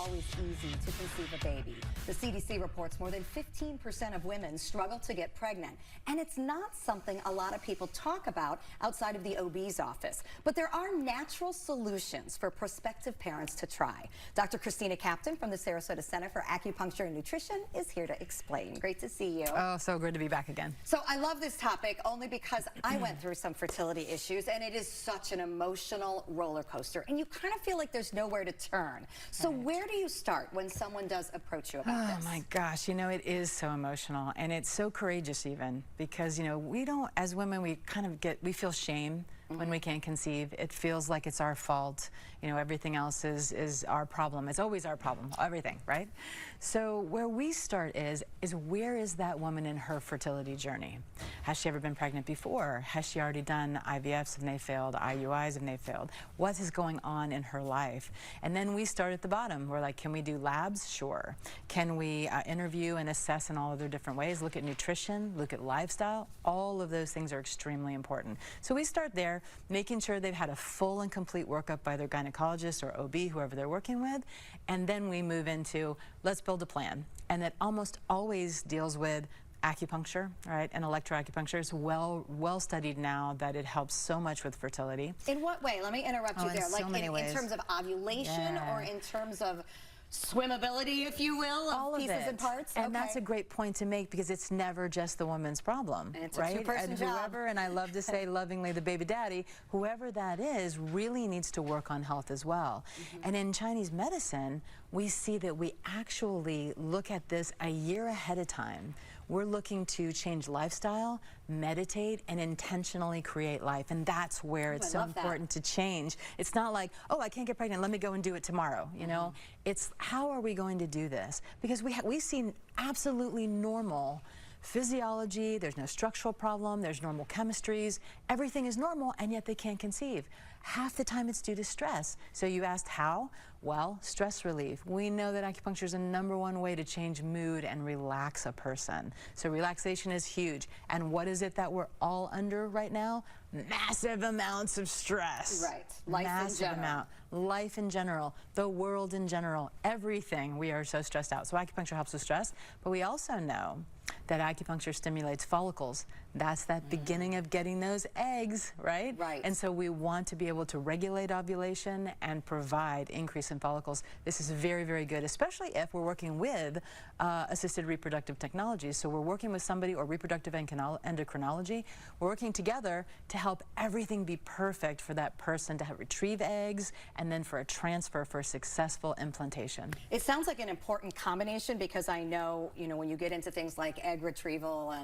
always easy to conceive a baby. The CDC reports more than 15% of women struggle to get pregnant, and it's not something a lot of people talk about outside of the OB's office. But there are natural solutions for prospective parents to try. Dr. Christina Captain from the Sarasota Center for Acupuncture and Nutrition is here to explain. Great to see you. Oh, so good to be back again. So I love this topic only because I went through some fertility issues, and it is such an emotional roller coaster, and you kind of feel like there's nowhere to turn. So where do you start when someone does approach you about this? Oh my gosh, you know, it is so emotional, and it's so courageous even, because, you know, we don't, as women, we kind of we feel shame when we can't conceive. It feels like it's our fault. You know, everything else is our problem. It's always our problem, everything, right? So where we start is where is that woman in her fertility journey? Has she ever been pregnant before? Has she already done IVFs and they failed, IUIs and they failed? What is going on in her life? And then we start at the bottom. We're like, can we do labs? Sure. Can we interview and assess in all of their different ways? Look at nutrition, look at lifestyle. All of those things are extremely important. So we start there, making sure they've had a full and complete workup by their gynecologist or OB, whoever they're working with, and then we move into, let's build a plan. And that almost always deals with acupuncture, right? And electroacupuncture is well studied now that it helps so much with fertility. In what way? Let me interrupt you there. Like in terms of ovulation or in terms of swimmability, if you will, all of pieces and parts? And that's a great point to make, because it's never just the woman's problem, and it's right? A two-person job. Whoever, and I love to say lovingly the baby daddy, whoever that is really needs to work on health as well. And in Chinese medicine, we see that we actually look at this a year ahead of time. We're looking to change lifestyle, meditate, and intentionally create life. And that's where it's so important to change. It's not like, oh, I can't get pregnant, let me go and do it tomorrow. You know, it's how are we going to do this? Because we see absolutely normal physiology, there's no structural problem, there's normal chemistries, everything is normal, and yet they can't conceive. Half the time it's due to stress. So you asked how? Well, stress relief. We know that acupuncture is the #1 way to change mood and relax a person. So relaxation is huge. And what is it that we're all under right now? Massive amounts of stress. Right. Life in general, the world in general, everything. We are so stressed out. So acupuncture helps with stress, but we also know that acupuncture stimulates follicles. That's that beginning of getting those eggs, right? Right. And so we want to be able to regulate ovulation and provide increase in follicles. This is very, very good, especially if we're working with assisted reproductive technologies. So we're working with somebody, or reproductive endocrinology. We're working together to help everything be perfect for that person to retrieve eggs and then for a transfer for a successful implantation. It sounds like an important combination, because I know, you know, when you get into things like egg retrieval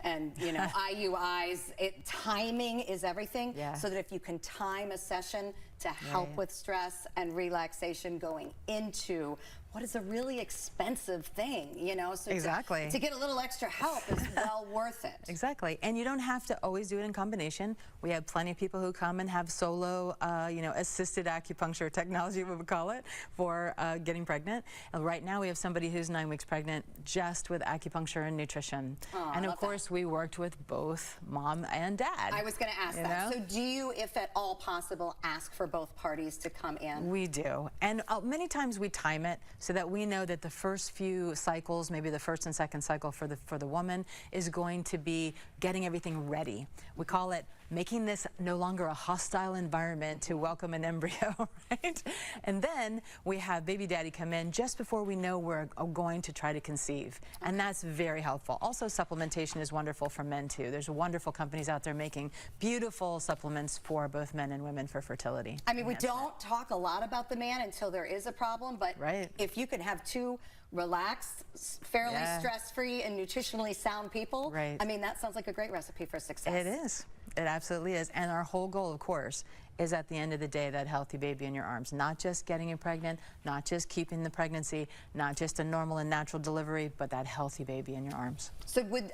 and you know, IUIs, timing is everything. So that if you can time a session to help with stress and relaxation going into what is a really expensive thing, you know, so to get a little extra help is well worth it. Exactly, and you don't have to always do it in combination. We have plenty of people who come and have solo, you know, assisted acupuncture technology, we would call it, for getting pregnant. And right now we have somebody who's 9 weeks pregnant just with acupuncture and nutrition. And of course we worked with both mom and dad. I was going to ask that. So do you, if at all possible, ask for both parties to come in? We do, and many times we time it so that we know that the first few cycles, maybe the first and second cycle for the woman, is going to be getting everything ready. We call it making this no longer a hostile environment to welcome an embryo, right? And then we have baby daddy come in just before we know we're going to try to conceive. And that's very helpful. Also, supplementation is wonderful for men too. There's wonderful companies out there making beautiful supplements for both men and women for fertility. I mean, we don't talk a lot about the man until there is a problem, but if you can have two relaxed, fairly stress-free, and nutritionally sound people, I mean, that sounds like a great recipe for success. It is. It absolutely is. And our whole goal, of course, is at the end of the day that healthy baby in your arms. Not just getting you pregnant, not just keeping the pregnancy, not just a normal and natural delivery, but that healthy baby in your arms. So would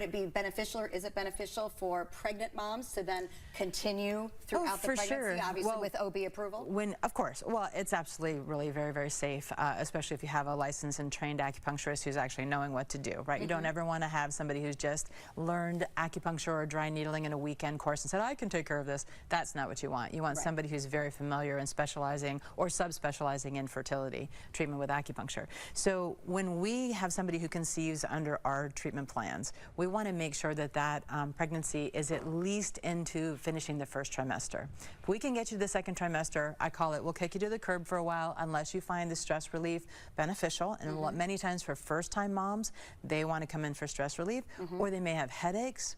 it be beneficial, or is it beneficial for pregnant moms to then continue throughout the pregnancy, obviously with OB approval? Of course. Well, it's absolutely really very, very safe, especially if you have a licensed and trained acupuncturist who's actually knowing what to do, right? You don't ever want to have somebody who's just learned acupuncture or dry needling in a weekend course and said, I can take care of this. That's not what you want. want. You want somebody who's very familiar and specializing or subspecializing in fertility treatment with acupuncture. So when we have somebody who conceives under our treatment plans, we want to make sure that that pregnancy is at least into finishing the first trimester. If we can get you to the second trimester, I call it, we'll kick you to the curb for a while unless you find the stress relief beneficial. And many times for first-time moms, they want to come in for stress relief, or they may have headaches.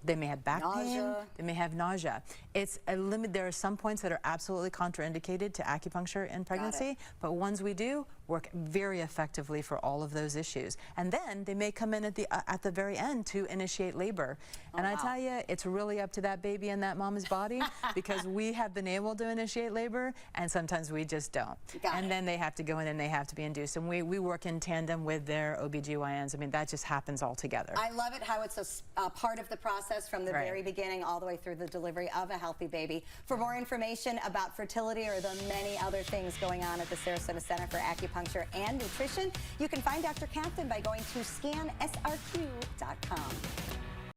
They may have back pain, they may have nausea. It's a limit. There are some points that are absolutely contraindicated to acupuncture in pregnancy, but ones we do work very effectively for all of those issues. And then they may come in at the very end to initiate labor. And I tell you, it's really up to that baby and that mom's body, because we have been able to initiate labor and sometimes we just don't. And then they have to go in and they have to be induced. And we work in tandem with their OBGYNs. I mean, that just happens all together. I love it how it's a part of the process from the very beginning all the way through the delivery of a healthy baby. For more information about fertility or the many other things going on at the Sarasota Center for Acupuncture and Nutrition, you can find Dr. Captain by going to scansrq.com.